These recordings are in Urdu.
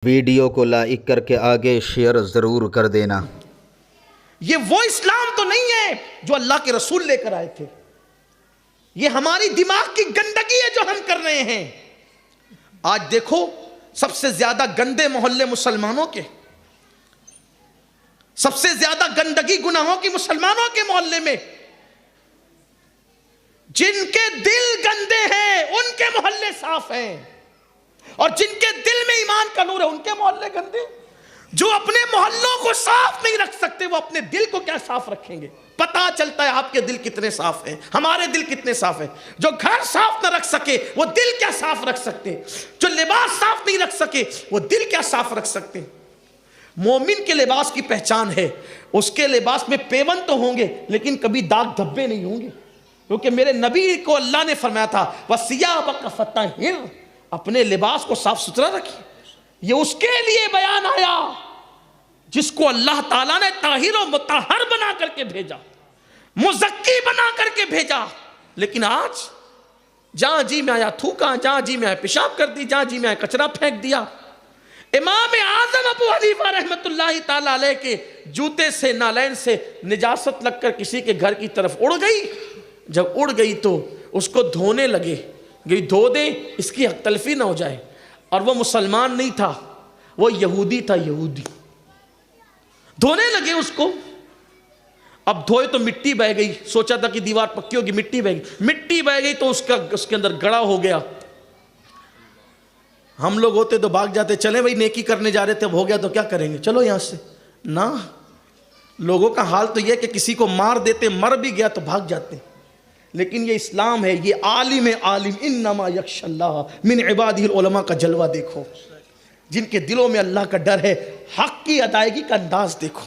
ویڈیو کو لائک کر کے آگے شیئر ضرور کر دینا۔ یہ وہ اسلام تو نہیں ہے جو اللہ کے رسول لے کر آئے تھے، یہ ہماری دماغ کی گندگی ہے جو ہم کر رہے ہیں۔ آج دیکھو سب سے زیادہ گندے محلے مسلمانوں کے، سب سے زیادہ گندگی گناہوں کی مسلمانوں کے محلے میں، جن کے دل گندے ہیں ان کے محلے صاف ہیں، اور جن کے دل میں ایمان کا نور ہے ان کے محلے گندے۔ جو اپنے محلوں کو صاف نہیں رکھ سکتے وہ اپنے دل کو کیا صاف رکھیں گے؟ پتا چلتا ہے آپ کے دل کتنے صاف ہیں، ہمارے دل کتنے صاف ہیں۔ جو گھر صاف نہ رکھ سکے وہ دل کیا صاف رکھ سکتے؟ جو لباس صاف نہیں رکھ سکے وہ دل کیا صاف رکھ سکتے؟ مومن کے لباس کی پہچان ہے، اس کے لباس میں پیون تو ہوں گے لیکن کبھی داغ دھبے نہیں ہوں گے، کیونکہ میرے نبی کو اللہ نے فرمایا تھا وَثِيَابَكَ فَطَهِّرْ، اپنے لباس کو صاف ستھرا رکھیے۔ یہ اس کے لیے بیان آیا جس کو اللہ تعالیٰ نے طاہر و مطہر بنا کر کے بھیجا، مزکی بنا کر کے بھیجا۔ لیکن آج جہاں جی میں آیا تھوکا، جہاں جی میں آیا پیشاب کر دی، جہاں جی میں آیا کچرا پھینک دیا۔ امام اعظم ابو حنیفہ رحمۃ اللہ تعالیٰ علیہ کے جوتے سے نالین سے نجاست لگ کر کسی کے گھر کی طرف اڑ گئی، جب اڑ گئی تو اس کو دھونے لگے، گئی دھو دیں اس کی حق تلفی نہ ہو جائے، اور وہ مسلمان نہیں تھا، وہ یہودی تھا، یہودی دھونے لگے اس کو۔ اب دھوئے تو مٹی بہ گئی، سوچا تھا کہ دیوار پکی ہوگی، مٹی بہ گئی، مٹی بہ گئی تو اس کے اندر گڑا ہو گیا۔ ہم لوگ ہوتے تو بھاگ جاتے، چلیں بھائی نیکی کرنے جا رہے تھے، اب ہو گیا تو کیا کریں گے، چلو یہاں سے نہ۔ لوگوں کا حال تو یہ کہ کسی کو مار دیتے، مر بھی گیا تو بھاگ جاتے، لیکن یہ اسلام ہے، یہ عالم عالم انما یخشی اللہ من عبادہ العلماء کا جلوہ دیکھو، جن کے دلوں میں اللہ کا ڈر ہے، حق کی ادائیگی کا انداز دیکھو۔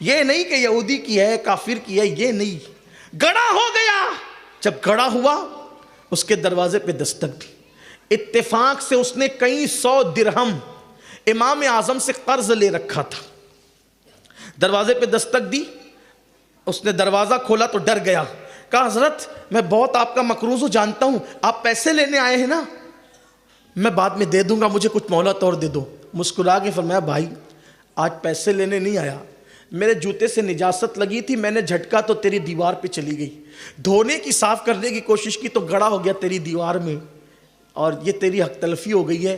یہ نہیں کہ یہودی کی ہے، کافر کی ہے، یہ نہیں، گڑا ہو گیا۔ جب گڑا ہوا اس کے دروازے پہ دستک دی، اتفاق سے اس نے کئی 100 درہم امام اعظم سے قرض لے رکھا تھا۔ دروازے پہ دستک دی، اس نے دروازہ کھولا تو ڈر گیا، کہا حضرت میں بہت آپ کا مقروض ہوں، جانتا ہوں آپ پیسے لینے آئے ہیں نا، میں بعد میں دے دوں گا، مجھے کچھ مہلت اور دے دو۔ مسکرا کے فرمایا بھائی آج پیسے لینے نہیں آیا، میرے جوتے سے نجاست لگی تھی، میں نے جھٹکا تو تیری دیوار پہ چلی گئی، دھونے کی صاف کرنے کی کوشش کی تو گڑا ہو گیا تیری دیوار میں، اور یہ تیری حق تلفی ہو گئی ہے۔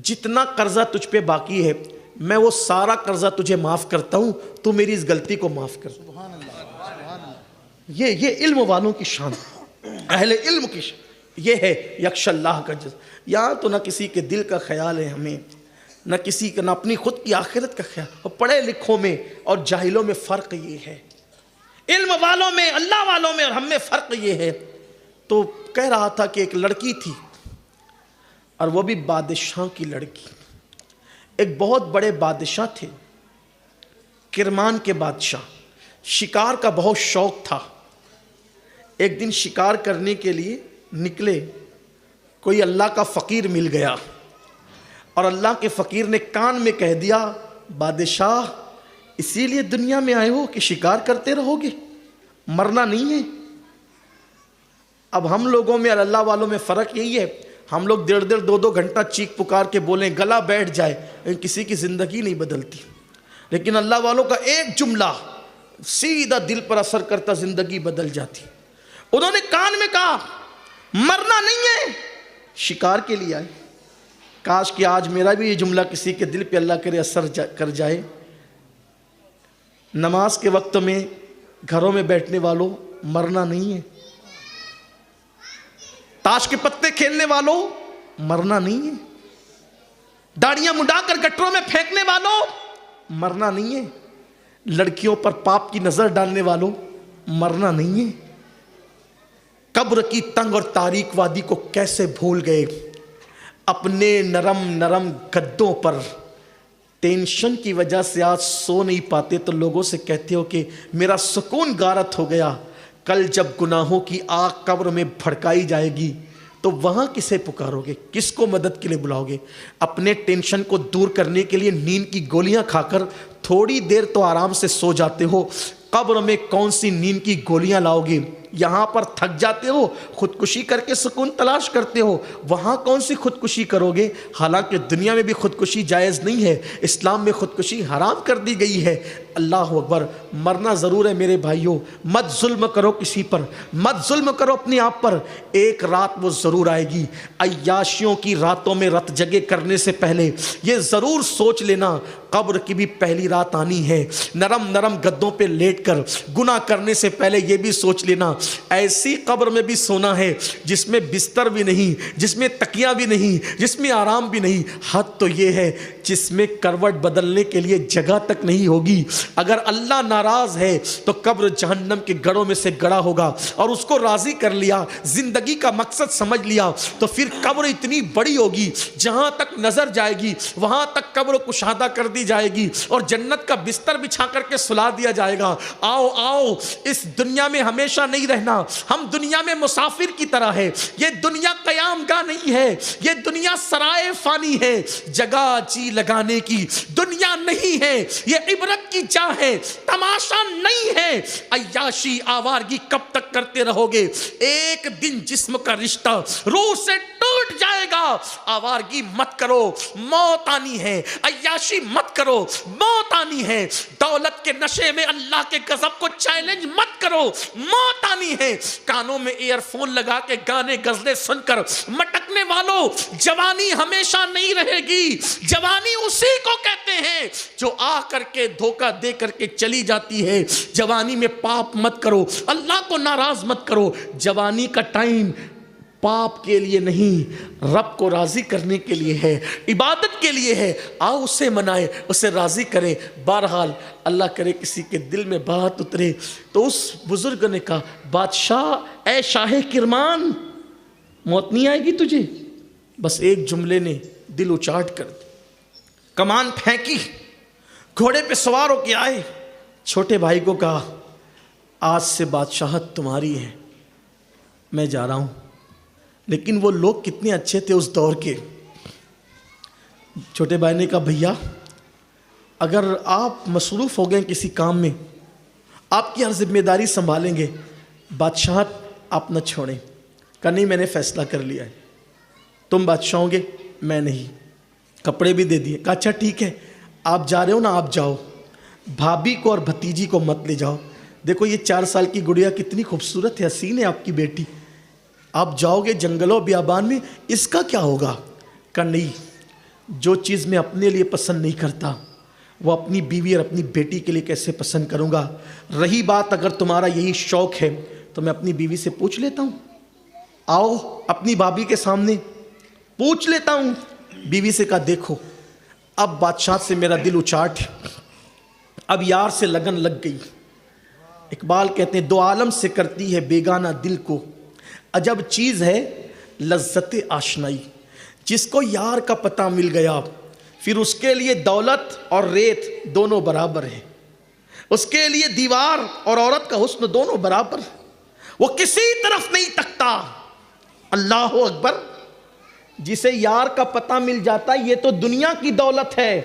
جتنا قرضہ تجھ پہ باقی ہے میں وہ سارا قرضہ تجھے معاف کرتا ہوں، تو میری اس غلطی کو معاف کر۔ یہ علم والوں کی شان، اہل علم کی شان یہ ہے، یخشی اللہ کا جز۔ یہاں تو نہ کسی کے دل کا خیال ہے ہمیں، نہ کسی کا، نہ اپنی خود کی آخرت کا خیال۔ اور پڑھے لکھوں میں اور جاہلوں میں فرق یہ ہے، علم والوں میں، اللہ والوں میں اور ہم میں فرق یہ ہے۔ تو کہہ رہا تھا کہ ایک لڑکی تھی، اور وہ بھی بادشاہ کی لڑکی، ایک بہت بڑے بادشاہ تھے، کرمان کے بادشاہ، شکار کا بہت شوق تھا۔ ایک دن شکار کرنے کے لیے نکلے، کوئی اللہ کا فقیر مل گیا، اور اللہ کے فقیر نے کان میں کہہ دیا بادشاہ اسی لیے دنیا میں آئے ہو کہ شکار کرتے رہو گے، مرنا نہیں ہے۔ اب ہم لوگوں میں اور اللہ والوں میں فرق یہی ہے، ہم لوگ 1.5 2 گھنٹہ چیخ پکار کے بولیں گلا بیٹھ جائے، لیکن کسی کی زندگی نہیں بدلتی۔ لیکن اللہ والوں کا ایک جملہ سیدھا دل پر اثر کرتا، زندگی بدل جاتی۔ انہوں نے کان میں کہا مرنا نہیں ہے، شکار کے لیے آئے۔ کاش کہ آج میرا بھی یہ جملہ کسی کے دل پہ اللہ کرے اثر کر جائے۔ نماز کے وقت میں گھروں میں بیٹھنے والوں مرنا نہیں ہے، تاش کے پتے کھیلنے والوں مرنا نہیں ہے، داڑیاں مڈا کر گٹروں میں پھینکنے والوں مرنا نہیں ہے، لڑکیوں پر پاپ کی نظر ڈالنے والوں مرنا نہیں ہے۔ قبر کی تنگ اور تاریک وادی کو کیسے بھول گئے، اپنے نرم نرم گدوں پر ٹینشن کی وجہ سے آج سو نہیں پاتے تو لوگوں سے کہتے ہو کہ میرا سکون غارت ہو گیا۔ کل جب گناہوں کی آگ قبر میں بھڑکائی جائے گی تو وہاں کسے پکارو گے، کس کو مدد کے لیے بلاؤ گے؟ اپنے ٹینشن کو دور کرنے کے لیے نیند کی گولیاں کھا کر تھوڑی دیر تو آرام سے سو جاتے ہو، قبر میں کون سی نیند کی گولیاں لاؤ گے؟ یہاں پر تھک جاتے ہو, خودکشی کر کے سکون تلاش کرتے ہو, وہاں کون سی خودکشی کرو گے؟ حالانکہ دنیا میں بھی خودکشی جائز نہیں ہے, اسلام میں خودکشی حرام کر دی گئی ہے. اللہ اکبر. مرنا ضرور ہے میرے بھائیوں, مت ظلم کرو کسی پر, مت ظلم کرو اپنے آپ پر. ایک رات وہ ضرور آئے گی. عیاشیوں کی راتوں میں رت جگہ کرنے سے پہلے یہ ضرور سوچ لینا, قبر کی بھی پہلی رات آنی ہے. نرم نرم گدوں پہ لیٹ کر گناہ کرنے سے پہلے یہ بھی سوچ لینا, ایسی قبر میں بھی سونا ہے جس میں بستر بھی نہیں, جس میں تکیہ بھی نہیں, جس میں آرام بھی نہیں. حد تو یہ ہے جس میں کروٹ بدلنے کے لیے جگہ تک نہیں ہوگی. اگر اللہ ناراض ہے تو قبر جہنم کے گڑھوں میں سے گڑا ہوگا, اور اس کو راضی کر لیا, زندگی کا مقصد سمجھ لیا, تو پھر قبر اتنی بڑی ہوگی جہاں تک نظر جائے گی وہاں تک قبر کشادہ کر دی جائے گی, اور جنت کا بستر بچھا کر کے سلا دیا جائے گا. آؤ آؤ, اس دنیا میں ہمیشہ نہیں رہنا, ہم دنیا میں مسافر کی طرح ہے. یہ دنیا قیام گاہ نہیں ہے, یہ دنیا سرائے فانی ہے, جگہ جی لگانے کی دنیا نہیں ہے, یہ عبرت کی جا ہے, تماشا نہیں ہے. عیاشی آوارگی کب تک کرتے رہو گے؟ ایک دن جسم کا رشتہ روح سے ٹوٹ جائے گا. آوارگی مت کرو, موت آنی ہے. عیاشی مت کرو, موت آنی ہے. دولت کے نشے میں اللہ کے غضب کو چیلنج مت کرو, موت آنی ہے. کانوں میں ایئر فون لگا کے گانے غزلیں سن کر مٹکنے والوں, جوانی ہمیشہ نہیں رہے گی. جوانی اسی کو کہتے ہیں جو آ کر کے دھوکہ دے کر کے چلی جاتی ہے. جوانی میں پاپ مت کرو, اللہ کو ناراض مت کرو. جوانی کا ٹائم پاپ کے لیے نہیں, رب کو راضی کرنے کے لیے ہے, عبادت کے لیے ہے. آؤ اسے منائے, اسے راضی کرے. بہرحال اللہ کرے کسی کے دل میں بات اترے تو اس بزرگ نے کہا, بادشاہ اے شاہ کرمان, موت نہیں آئے گی تجھے؟ بس ایک جملے نے دل اچاٹ کر دی. کمان پھینکی, گھوڑے پہ سوار ہو کے آئے, چھوٹے بھائی کو کہا آج سے بادشاہت تمہاری ہے, میں جا رہا ہوں. لیکن وہ لوگ کتنے اچھے تھے اس دور کے. چھوٹے بھائی نے کہا بھیا اگر آپ مصروف ہو گئے کسی کام میں, آپ کی ہر ذمہ داری سنبھالیں گے, بادشاہت آپ نہ چھوڑیں. کہا نہیں, میں نے فیصلہ کر لیا ہے, تم بادشاہ ہوں گے, میں نہیں. کپڑے بھی دے دیے. کہا اچھا ٹھیک ہے, آپ جا رہے ہو نا, آپ جاؤ, بھابھی کو اور بھتیجی کو مت لے جاؤ. دیکھو یہ 4 سال کی گڑیا کتنی خوبصورت ہے, حسین ہے آپ کی بیٹی, آپ جاؤ گے جنگلوں بیابان میں, اس کا کیا ہوگا؟ کہ نہیں, جو چیز میں اپنے لیے پسند نہیں کرتا وہ اپنی بیوی اور اپنی بیٹی کے لیے کیسے پسند کروں گا. رہی بات اگر تمہارا یہی شوق ہے تو میں اپنی بیوی سے پوچھ لیتا ہوں, آؤ اپنی بھابھی کے سامنے پوچھ لیتا ہوں. بیوی سے کہا دیکھو اب بادشاہ سے میرا دل اچاٹ ہے, اب یار سے لگن لگ گئی. اقبال کہتے ہیں دو عالم سے کرتی ہے بیگانہ دل کو, عجب چیز ہے لذت آشنائی. جس کو یار کا پتہ مل گیا پھر اس کے لیے دولت اور ریت دونوں برابر ہیں, اس کے لیے دیوار اور عورت کا حسن دونوں برابر, وہ کسی طرف نہیں تکتا. اللہ اکبر. جسے یار کا پتہ مل جاتا ہے یہ تو دنیا کی دولت ہے,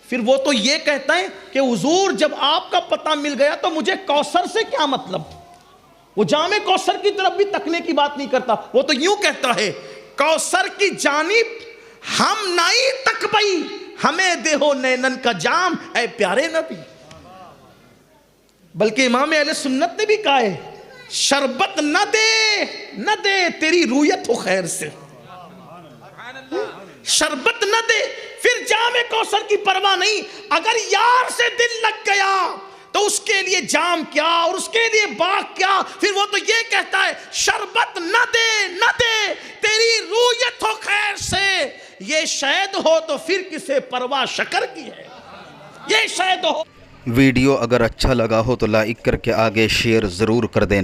پھر وہ تو یہ کہتا ہے کہ حضور جب آپ کا پتہ مل گیا تو مجھے کوثر سے کیا مطلب. وہ جام کوثر کی طرف بھی تکنے کی بات نہیں کرتا, وہ تو یوں کہتا ہے کوثر کی جانب ہم نہیں تک بئی, ہمیں دیہو نینن کا جام اے پیارے نبی. بلکہ امام اہل سنت نے بھی کہا ہے شربت نہ دے تیری رویت ہو خیر سے, شربت نہ دے, پھر جام کوثر کی پرواہ نہیں. اگر یار سے دل لگ گیا تو اس کے لیے جام کیا اور اس کے لیے باغ کیا, پھر وہ تو یہ کہتا ہے شربت نہ دے تیری رویت ہو خیر سے. یہ شاید ہو تو پھر کسے پرواہ شکر کی ہے, یہ شاید ہو. ویڈیو اگر اچھا لگا ہو تو لائک کر کے آگے شیئر ضرور کر دینا.